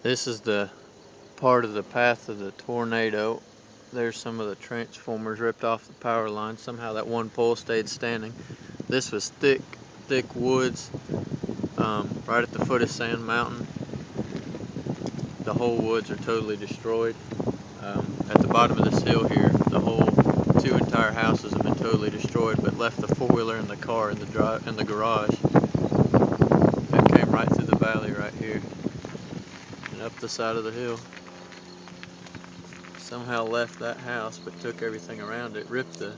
This is the part of the path of the tornado. There's some of the transformers ripped off the power line. Somehow that one pole stayed standing. This was thick woods right at the foot of Sand Mountain. The whole woods are totally destroyed. At the bottom of this hill here, the whole two entire houses have been totally destroyed, but left the four-wheeler and the car in the garage. That came right through the valley right here and up the side of the hill. Somehow left that house but took everything around it. Ripped the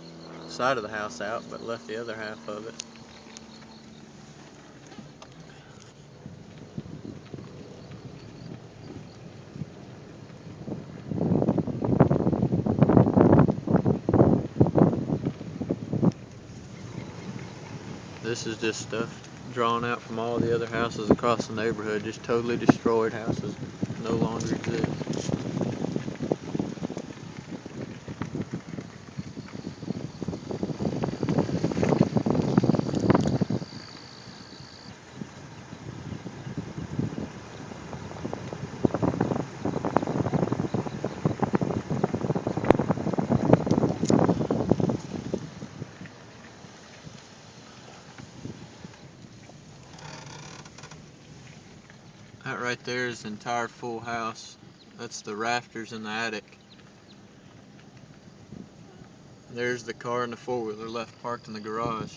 side of the house out but left the other half of it. This is just stuff drawn out from all the other houses across the neighborhood. Just totally destroyed houses. No longer exist. That right there is the entire full house. That's the rafters in the attic. There's the car and the four-wheeler left parked in the garage.